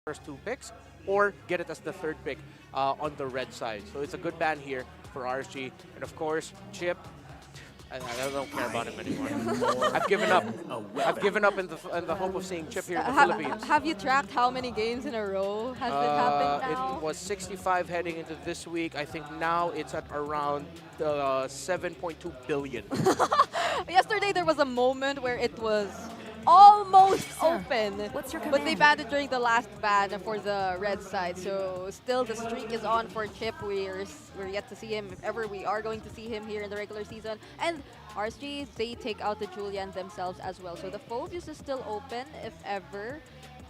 first two picks, or get it as the third pick on the red side. So it's a good ban here for RSG. And of course, Chip, I don't care about him anymore. I've given up. I've given up in the hope of seeing Chip here in the Philippines. Have you tracked how many games in a row has it happened now? It was 65 heading into this week. I think now it's at around 7.2 billion. Yesterday there was a moment where it was almost open, What's your but they command? banned it during the last ban for the red side. So still the streak is on for Chip. We're yet to see him, if ever we are going to see him here in the regular season. And RSG, they take out the Julian themselves as well. So the Phobius is still open, if ever,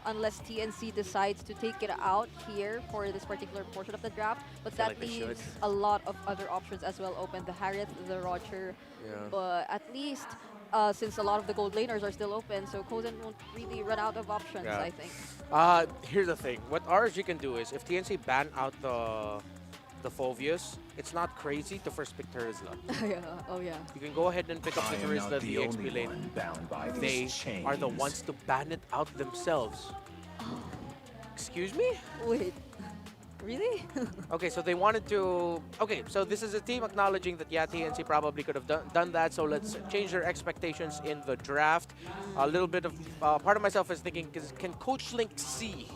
unless TNC decides to take it out here for this particular portion of the draft. But feel that like they should. leaves a lot of other options as well open. The Harriet, the Roger. Yeah. But at least, since a lot of the gold laners are still open, so Kozen won't really run out of options, Yeah. I think. Here's the thing. What RSG can do is, if TNC ban out the Phovius, it's not crazy to first pick Terizla. Yeah. Oh, yeah. You can go ahead and pick up I the am Terizla, not the the XP only lane. one bound by They these chains. are the ones to ban it out themselves. Excuse me? Wait. Really? Okay, so they wanted to... Okay, so this is a team acknowledging that, yeah, TNC probably could have done that, so let's change their expectations in the draft. A little bit of... part of myself is thinking, can Coach Link see?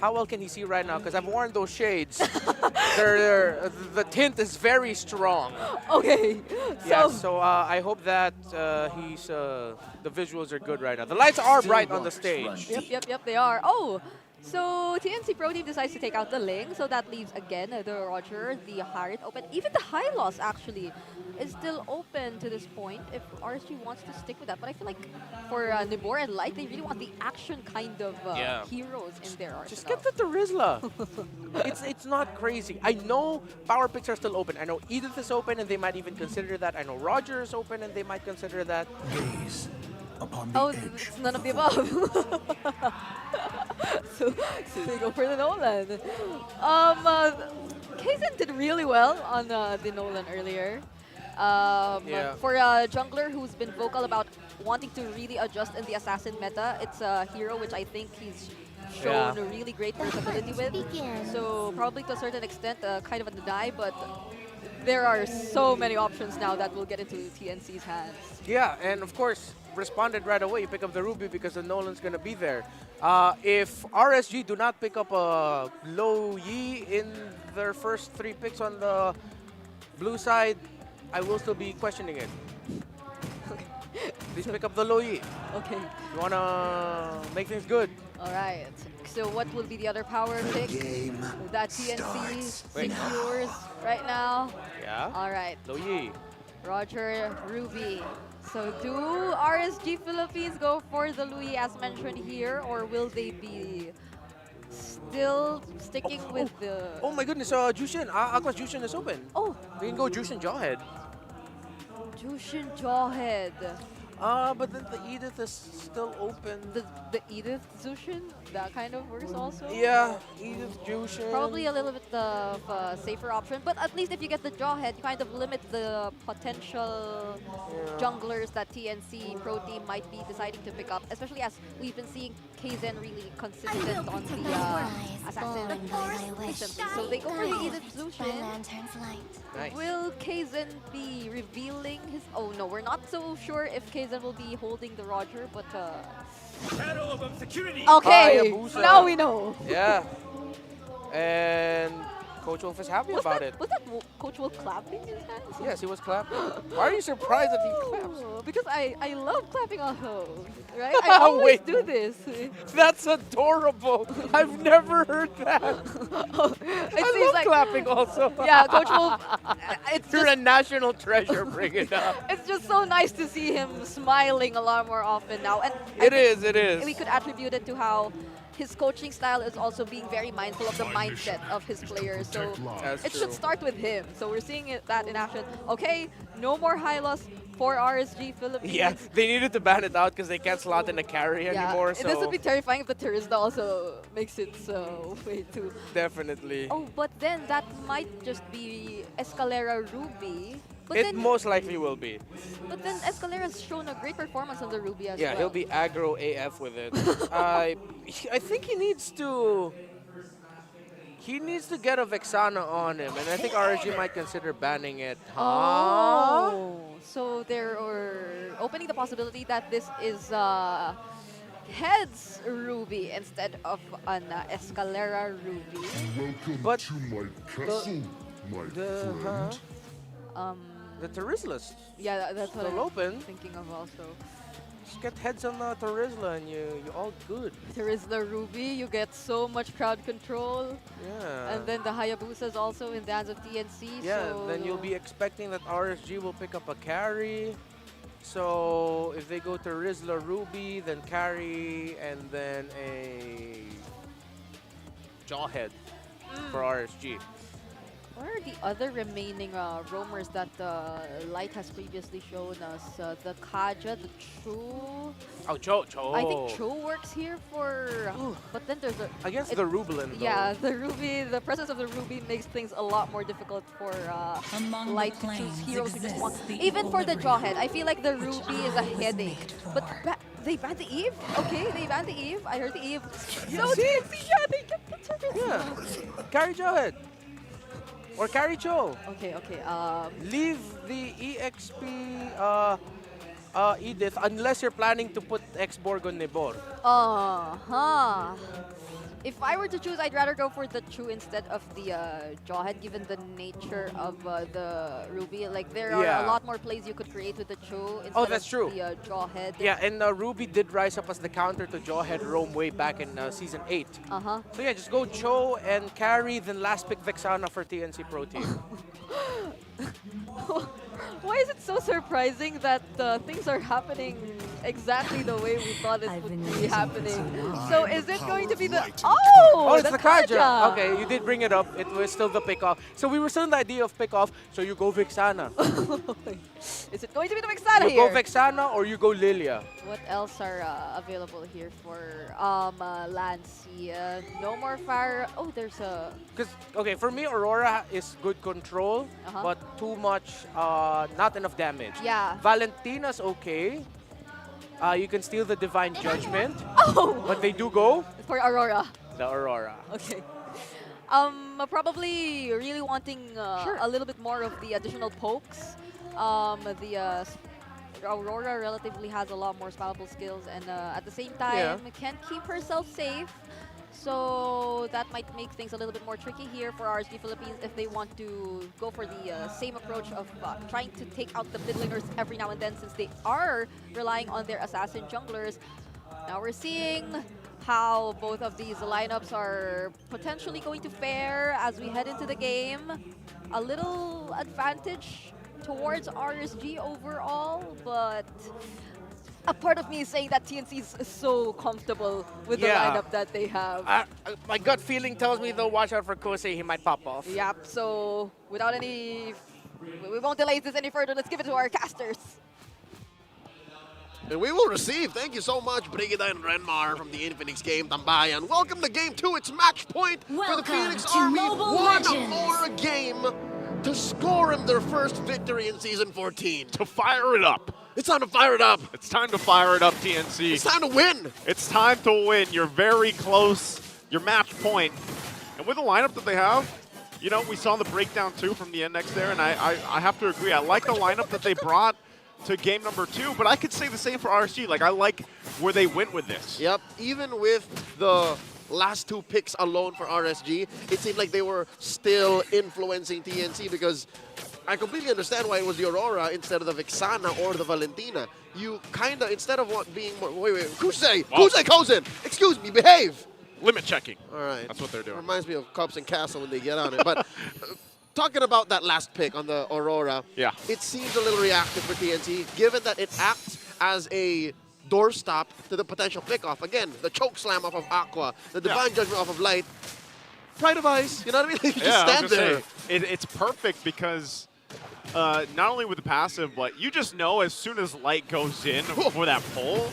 How well can he see right now? Because I've worn those shades. The tint is very strong. Okay. Yeah, So, so I hope that the visuals are good right now. The lights are Still bright on the waters run stage. yep, they are. Oh! So TNC Pro Team decides to take out the Ling, so that leaves again the Roger, the Harriet open. Even the Hylos actually is still open to this point if RSG wants to stick with that. But I feel like for Nibor and Light, they really want the action kind of Yeah. heroes in their arsenal. Just get the Terizla. it's not crazy. I know power picks are still open. I know Edith is open and they might even consider that. I know Roger is open and they might consider that. Gaze upon the Oh, edge it's none of the the above. so they go for the Nolan. Kaizen did really well on the Nolan earlier. Yeah. For a jungler who's been vocal about wanting to really adjust in the assassin meta, it's a hero which I think he's shown Yeah. a really great versatility with. So probably to a certain extent, kind of a deny, but there are so many options now that will get into TNC's hands. Yeah, and of course, responded right away. You pick up the Ruby because the Nolan's going to be there. If RSG do not pick up a Low Yi in their first three picks on the blue side, I will still be questioning it. Please pick up the Low Yi. Okay, You want to make things good. all right. So what will be the other power pick game that TNC starts Wait. secures right now? Yeah. All right, Low Yi. Roger, Ruby. So do RSG Philippines go for the Louis as mentioned here, or will they be still sticking with the... Oh my goodness, Jushin. Aqua's Jushin is open. Oh, We can go Jushin Jawhead. Jushin Jawhead. But then the Edith is still open. The Edith Zushin, that kind of works also? Yeah, Edith Jushin. Probably a little bit of a safer option, but at least if you get the Jawhead, you kind of limit the potential junglers that TNC Pro Team might be deciding to pick up, especially as we've been seeing Kaizen really consistent on the assassin recently. So they go for the Edith Zushin. Nice. Will Kaizen be revealing his... Oh no, we're not so sure if Kaizen will be holding the Roger, but... Okay, Hayabusa. now we know. Yeah. And Coach Wolf is happy about it. Was that Coach Wolf clapping his hands? Yes, he was clapping. Why are you surprised that he claps? Oh, because I love clapping on hoes, right? I always Wait. do this. That's adorable. I've never heard that. It I seems love like clapping also. yeah, Coach Wolf. It's You're just a national treasure. Bring it up. it's just so nice to see him smiling a lot more often now, and It is. we could attribute it to how his coaching style is also being very mindful of the mindset of his players. So That's it true. should start with him. So we're seeing that in action. Okay, no more high loss for RSG Philippines. Yeah, they needed to ban it out because they can't slot in a carry anymore. and So this would be terrifying if the Terizla also makes it so way too. definitely. Oh, but then that might just be Escalera Ruby But It then, most likely will be. but then Escalera's shown a great performance on the Ruby as Yeah, well. he'll be aggro AF with it. I think he needs to. He needs to get a Vexana on him, and I think RSG might consider banning it. Huh? Oh, so they're opening the possibility that this is Head's Ruby instead of an Escalera Ruby. Welcome But to my castle, my friend. The Terizlas Yeah, that's what still I'm open. thinking of also. Just get heads on the Terizla and you're all good. There is the Ruby, you get so much crowd control. Yeah. And then the Hayabusa's also in the hands of TNC. Yeah, so then you'll be expecting that RSG will pick up a carry. So if they go to Rizla Ruby, then carry, and then a Jawhead for RSG. What are the other remaining roamers that Light has previously shown us? The Kaja, the True. Oh, Cho. I think True works here for. But then there's a. Against it- the Rublin, though. Yeah, the Ruby, the presence of the Ruby makes things a lot more difficult for Among Light the to choose planes heroes who just want. exists the Even for the equilibrium, Jawhead, I feel like the which Ruby is I a was headache. made But for. they banned the Eve? Okay, they banned the Eve. I heard the Eve. Yeah, No, see? yeah, they kept the turret. Yeah. Carry Jawhead. Or carry Cho. Okay. Leave the EXP Edith unless you're planning to put X-Borg on Nibor. If I were to choose, I'd rather go for the True instead of the Jawhead, given the nature of the Ruby. Like, there are Yeah. a lot more plays you could create with the True instead Oh, that's of true. the Jawhead. Yeah, and Ruby did rise up as the counter to Jawhead Roam way back in Season 8. Uh-huh. So yeah, just go Cho and carry, then last pick Vexana for TNC Pro Team. Why is it so surprising that things are happening exactly the way we thought it I've would been be waiting happening? to So ride is the it power going to of be the... light and Oh, It's the Kaja. Kaja. Okay, you did bring it up. It was still the pick-off. So we were still in the idea of pick-off, so you go Vexana. Is it going to be the Vexana You here? go Vexana or you go Lilia. What else are available here for Lancy? No more fire. Oh, there's a... Because, okay, for me, Aurora is good control, Uh-huh. but too much, not enough damage. Yeah. Valentina's okay. You can steal the Divine Judgment, Oh! but they do go For Aurora. the Aurora. Okay. Probably really wanting Sure. a little bit more of the additional pokes. Aurora relatively has a lot more spammable skills, and at the same time can keep herself safe. So that might make things a little bit more tricky here for RSG Philippines if they want to go for the same approach of trying to take out the mid laners every now and then, since they are relying on their assassin junglers. Now we're seeing how both of these lineups are potentially going to fare as we head into the game. A little advantage towards RSG overall, but a part of me is saying that TNC is so comfortable with the Yeah. lineup that they have. My gut feeling tells me, though, watch out for Kosei. He might pop off. Yep, so without any... We won't delay this any further. Let's give it to our casters. And we will receive, thank you so much, Brigida and Renmar from the Infinix game, Tambayan. Welcome to Game 2, it's match point for the Welcome Phoenix to Army. Mobile One Legends. more game to score him their first victory in Season 14. To fire it up. It's time to fire it up. It's time to fire it up, TNC. It's time to win. It's time to win. You're very close. Your match point. And with the lineup that they have, you know, we saw the breakdown too from the NX there, and I have to agree. I like the lineup that they brought to game number 2, but I could say the same for RSG. Like, I like where they went with this. Yep, even with the last 2 picks alone for RSG, it seemed like they were still influencing TNC, because I completely understand why it was the Aurora instead of the Vexana or the Valentina. You kind of, instead of being more... Wait, Kusei! Wow. Kusei Kozen! Excuse me, behave! Limit checking. All right. That's what they're doing. Reminds me of Cops and Castle when they get on it. But talking about that last pick on the Aurora, Yeah. it seems a little reactive for TNT, given that it acts as a doorstop to the potential pickoff. Again, the choke slam off of Aqua, the divine judgment off of Light. Pride of Ice, you know what I mean? You just Yeah, I stand was gonna there. say, it's perfect because not only with the passive, but you just know as soon as Light goes in for that pull,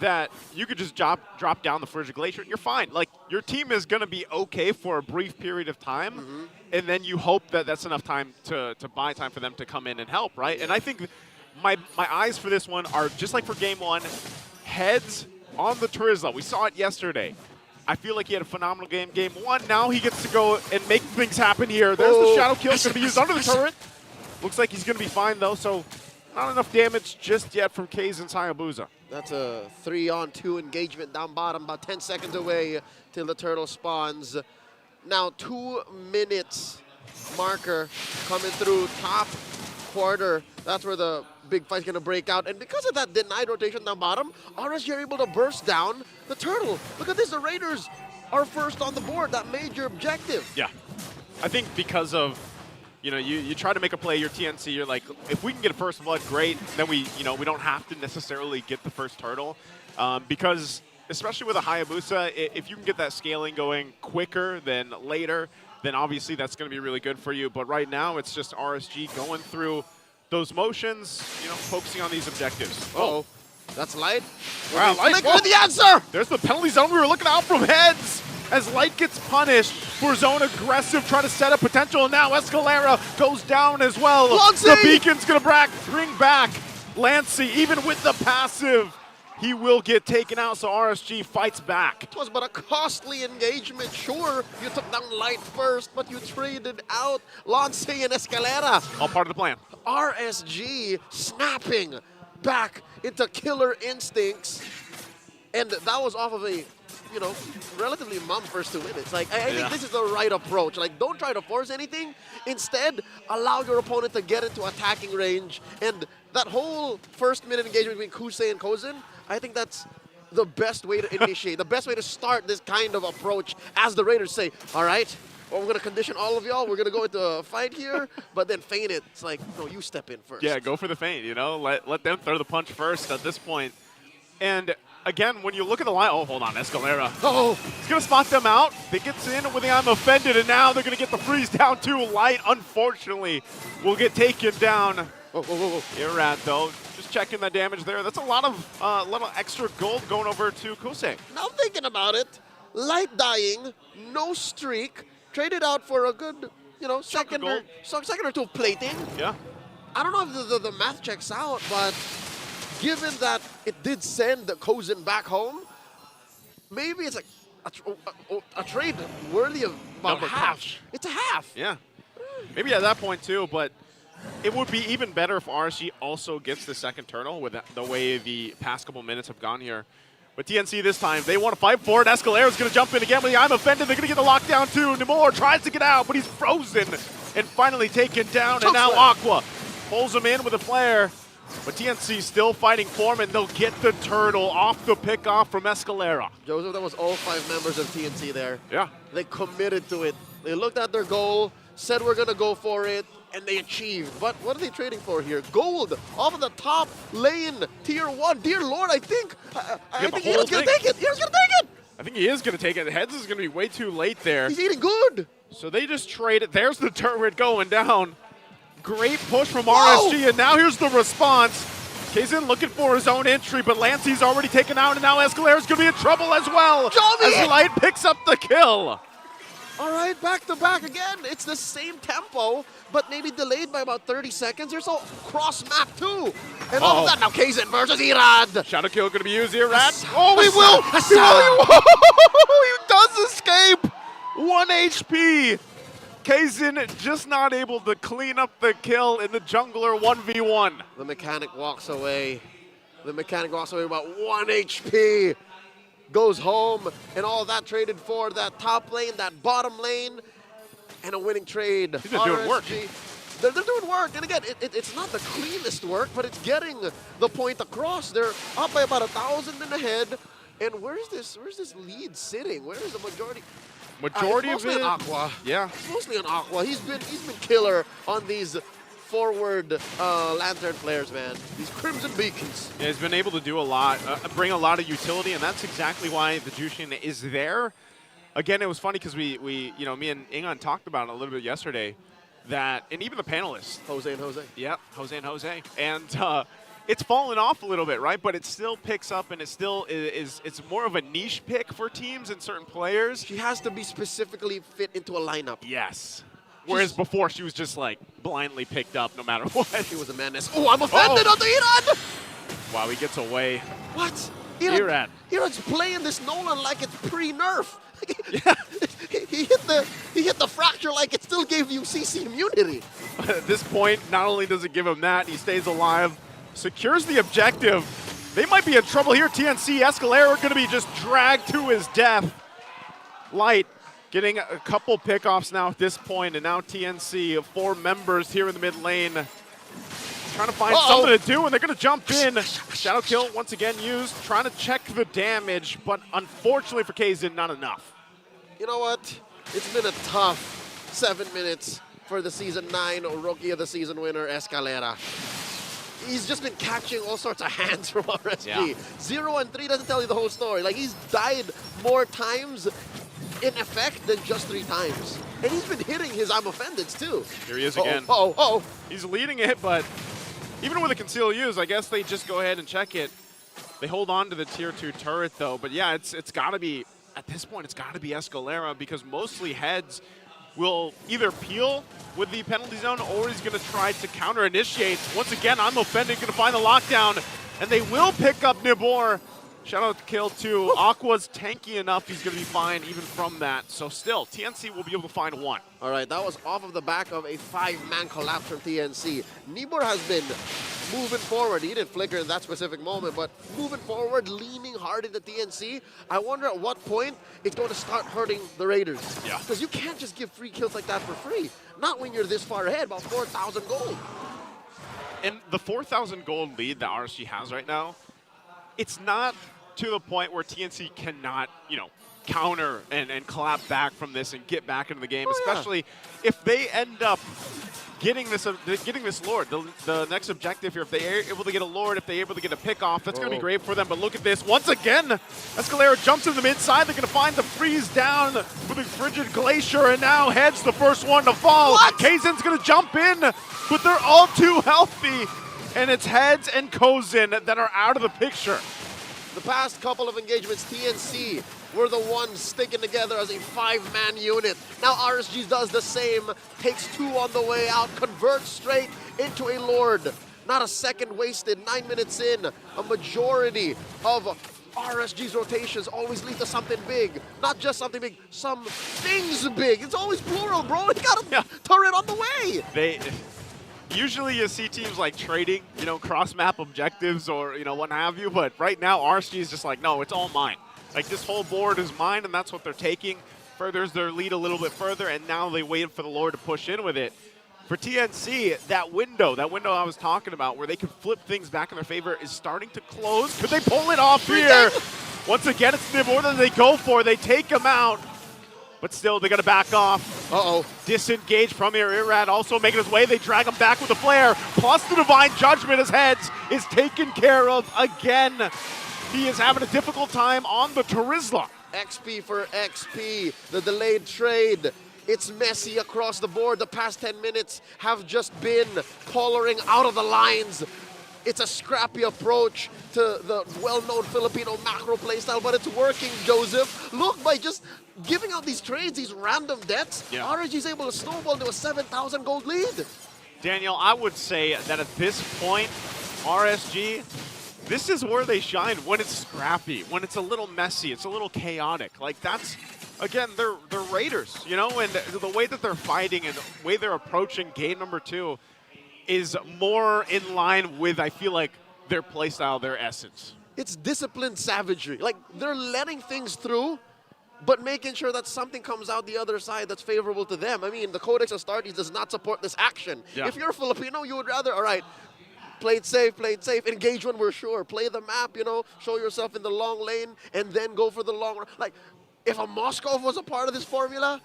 that you could just drop down the Frigid Glacier and you're fine. Like, your team is going to be okay for a brief period of time, and then you hope that that's enough time to buy time for them to come in and help, right? And I think my eyes for this one are just like for game one, heads on the Trizla. We saw it yesterday. I feel like he had a phenomenal game. Game one, now he gets to go and make things happen here. There's the Shadow Kill, going to be used under the turret. Looks like he's going to be fine though, so not enough damage just yet from Kaizen's Hayabusa. That's a 3-on-2 engagement down bottom, about 10 seconds away till the turtle spawns. Now 2 minutes marker coming through top quarter. That's where the big fight's gonna break out. And because of that denied rotation down bottom, RSG are able to burst down the turtle. Look at this, the Raiders are first on the board, that major objective. Yeah. I think because of, you try to make a play, your TNC, you're like, if we can get a first blood, great. Then we don't have to necessarily get the first turtle. Because especially with a Hayabusa, if you can get that scaling going quicker than later, then obviously that's going to be really good for you. But right now, it's just RSG going through those motions, focusing on these objectives. Uh-oh. That's Light. Wow, Light with the answer! There's the penalty zone we were looking out from heads as Light gets punished for zone aggressive, trying to set up potential. And now Escalera goes down as well. Lancey! The beacon's going to bring back Lancey, even with the passive. He will get taken out, so RSG fights back. It was but a costly engagement. Sure, you took down Light first, but you traded out Lancey and Escalera. All part of the plan. RSG snapping back into killer instincts. And that was off of a, relatively mum first 2 minutes. Like, I think this is the right approach. Like, don't try to force anything. Instead, allow your opponent to get into attacking range. And that whole first minute engagement between Kusei and Kozen, I think that's the best way to initiate, the best way to start this kind of approach as the Raiders say, all right, well, we're going to condition all of y'all. We're going to go into a fight here, but then feint it. It's like, no, you step in first. Yeah, go for the feint, Let them throw the punch first at this point. And again, when you look at the line, oh, hold on, Escalera. Oh, He's going to spot them out. They gets in with the I'm offended, and now they're going to get the freeze down too. Light, unfortunately, will get taken down. Irad, though, just checking the damage there. That's a lot of extra gold going over to Kusei. now thinking about it, Light dying, no streak, traded out for a good, second or two of plating. Yeah. I don't know if the math checks out, but given that it did send Kozen back home, maybe it's like a trade worthy of about Number half. crunch. It's a half. Yeah. Maybe at that point, too, but it would be even better if RSG also gets the second turtle with the way the past couple minutes have gone here. But TNC this time, they want to fight for it. Escalera's going to jump in again with the I'm offended. They're going to get the lockdown too. Nemore tries to get out, but he's frozen and finally taken down. And now Aqua pulls him in with a flare. But TNC still fighting for him, and they'll get the turtle off the pickoff from Escalera. Joseph, that was all 5 members of TNC there. Yeah. They committed to it. They looked at their goal, said we're going to go for it, and they achieved. But what are they trading for here? Gold off of the top lane, tier 1. Dear Lord, I think Hero's going to take it. Hero's going to take it. I think he is going to take it. Heads is going to be way too late there. He's eating good. So they just trade it. There's the turret going down. Great push from Whoa! RSG, and now here's the response. Kaizen looking for his own entry, but Lancey's already taken out, and now Escalera's going to be in trouble as well. Johnny! As Light picks up the kill. All right, back to back again. It's the same tempo, but maybe delayed by about 30 seconds or so. Cross map too. And all of that now, Kaizen versus Irad. Shadow kill going to be used here, Rad. Oh, he will! He does escape. 1 HP. Kaizen just not able to clean up the kill in the jungler 1v1. The mechanic walks away. The mechanic walks away about 1 HP. Goes home, and all that traded for that top lane, that bottom lane, and a winning trade. He's been doing work. They're doing work, and again, it's not the cleanest work, but it's getting the point across. They're up by about 1,000 in the head, and where's this lead sitting? Where is the majority? Majority it's of mostly it. on Aqua. Yeah. It's mostly on Aqua. He's been killer on these forward lantern flares, man. These Crimson Beacons. Yeah, he's been able to do a lot, bring a lot of utility, and that's exactly why the Jushin is there. Again, it was funny because we me and Ingon talked about it a little bit yesterday, that, and even the panelists. Jose and Jose. Yeah, Jose and Jose. And it's fallen off a little bit, right? But it still picks up, and it still it's more of a niche pick for teams and certain players. She has to be specifically fit into a lineup. Yes. Whereas before, she was just like blindly picked up no matter what. She was a menace. Oh, I'm offended on the Irad! Wow, he gets away. What? Irad. Irad's playing this Nolan like it's pre-nerf. Yeah. he hit the fracture like it still gave you CC immunity. At this point, not only does it give him that, he stays alive, secures the objective. They might be in trouble here. TNC, Escalera going to be just dragged to his death. Light getting a couple pickoffs now at this point, and now TNC, 4 members here in the mid lane, trying to find something to do, and they're going to jump in. Shadow Kill once again used, trying to check the damage, but unfortunately for Kaizen, not enough. You know what? It's been a tough 7 minutes for the Season 9 Rookie of the Season winner, Escalera. He's just been catching all sorts of hands from RSG. Yeah. 0 and 3 doesn't tell you the whole story. Like, he's died more times in effect than just 3 times. And he's been hitting his I'm offendeds too. Here he is again. Oh. He's leading it, but even with a conceal use, I guess they just go ahead and check it. They hold on to the tier 2 turret though, but yeah, it's got to be, at this point, it's got to be Escalera because mostly heads will either peel with the penalty zone or he's going to try to counter-initiate. Once again, I'm offended, going to find the lockdown, and they will pick up Nibor. Shout out to Kill 2. Aqua's tanky enough, he's going to be fine even from that. So still, TNC will be able to find 1. All right, that was off of the back of a 5-man collapse from TNC. Nibor has been moving forward. He didn't flicker in that specific moment, but moving forward, leaning hard into TNC. I wonder at what point it's going to start hurting the Raiders. Yeah. Because you can't just give free kills like that for free. Not when you're this far ahead, about 4,000 gold. And the 4,000 gold lead that RSG has right now, it's not to the point where TNC cannot, counter and clap back from this and get back into the game, especially if they end up getting this Lord. The next objective here, if they're able to get a Lord, if they're able to get a pick off, that's going to be great for them. But look at this. Once again, Escalera jumps in the mid side. They're going to find the freeze down with a Frigid Glacier, and now Head's the first one to fall. Kaizen's going to jump in, but they're all too healthy. And it's Heads and Kozin that are out of the picture. The past couple of engagements, TNC were the ones sticking together as a 5-man unit. Now RSG does the same, takes 2 on the way out, converts straight into a Lord. Not a second wasted, 9 minutes in. A majority of RSG's rotations always lead to something big. Not just something big, some things big. It's always plural, bro. You got a turret on the way. Usually you see teams like trading, cross-map objectives or, what have you, but right now RSG is just like, no, it's all mine. Like, this whole board is mine, and that's what they're taking. Furthers their lead a little bit further, and now they wait for the Lord to push in with it. For TNC, that window I was talking about where they could flip things back in their favor is starting to close. Could they pull it off here? Once again, it's Nibor that they go for. They take him out. But still, they got to back off. Disengage from here. Irad also making his way. They drag him back with the flare. Plus the Divine Judgment as Heads is taken care of again. He is having a difficult time on the Terizla. XP for XP, the delayed trade. It's messy across the board. The past 10 minutes have just been coloring out of the lines. It's a scrappy approach to the well-known Filipino macro playstyle, but it's working, Joseph. Look, by just giving out these trades, these random deaths, RSG is able to snowball to a 7,000 gold lead. Daniel, I would say that at this point, RSG, this is where they shine when it's scrappy, when it's a little messy, it's a little chaotic. Like, that's, again, they're Raiders, and the way that they're fighting and the way they're approaching game number 2 is more in line with, I feel like, their playstyle, their essence. It's disciplined savagery. Like, they're letting things through, but making sure that something comes out the other side that's favorable to them. I mean, the Codex Astartes does not support this action. Yeah. If you're a Filipino, you would rather, all right, play it safe, engage when we're sure, play the map, show yourself in the long lane, and then go for the long run. Like, if a Moskov was a part of this formula,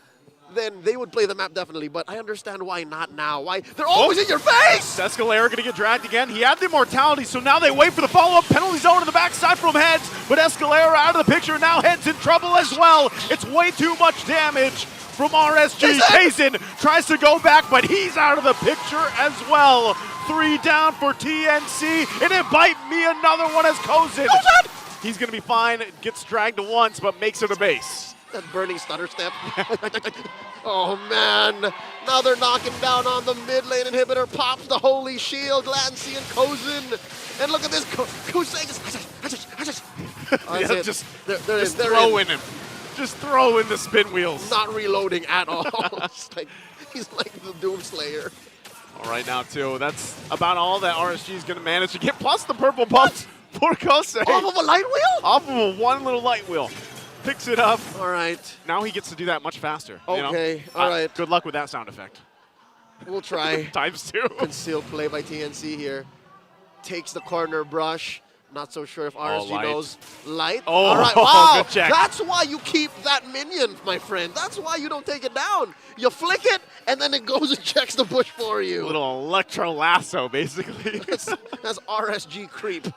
then they would play the map definitely, but I understand why not now. Why? They're always in your face! Escalera going to get dragged again. He had the immortality, so now they wait for the follow-up penalty zone to the backside from Heads, but Escalera out of the picture. Now Heads in trouble as well. It's way too much damage from RSG. Kaizen tries to go back, but he's out of the picture as well. 3 down for TNC, and invite me another one as Kozin. He's going to be fine, gets dragged once, but makes it a base. That burning stutter step. Oh man. Now they're knocking down on the mid lane inhibitor. Pops the holy shield. Lancy and Kozin. And look at this. Kuseng. Yeah, just they're throw in him. Just throw in the spin wheels. not reloading at all. He's like the Doomslayer. All right, now, too. That's about all that RSG is going to manage to get, plus the purple buffs for Kosei. Off of a light wheel? Off of a one little light wheel. Picks it up. All right. Now he gets to do that much faster. You know? Okay, all right. Good luck with that sound effect. We'll try. Times 2. Concealed play by TNC here. Takes the corner brush. Not so sure if RSG light. knows. Light? Oh, all right. Wow. good check. That's why you keep that minion, my friend. That's why you don't take it down. You flick it, and then it goes and checks the bush for you. Little electro lasso, basically. That's RSG creep.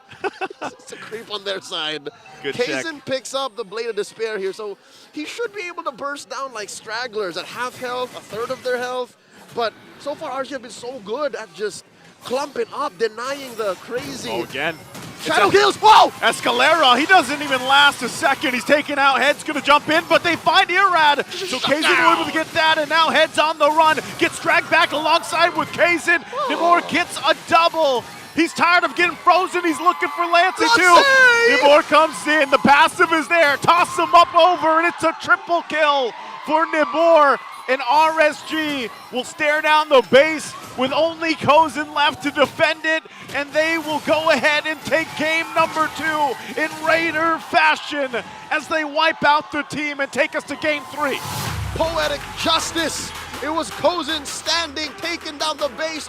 It's a creep on their side. Good check. Kaizen picks up the Blade of Despair here, so he should be able to burst down like stragglers at half health, a third of their health. But so far, RSG have been so good at just clumping up, denying the crazy. Oh, again. Shadow kills! Whoa! Escalera, he doesn't even last a second. He's taken out. Head's going to jump in, but they find Irad. So Kaizen will able to get that, and now Head's on the run. Gets dragged back alongside with Kaizen. Nimor gets a double. He's tired of getting frozen. He's looking for Lancey too. Nimor comes in. The passive is there. Toss him up over, and it's a triple kill for Nimor. And RSG will stare down the base with only Kozin left to defend it, and they will go ahead and take game number 2 in Raider fashion as they wipe out the team and take us to game 3. Poetic justice. It was Kozin standing, taking down the base.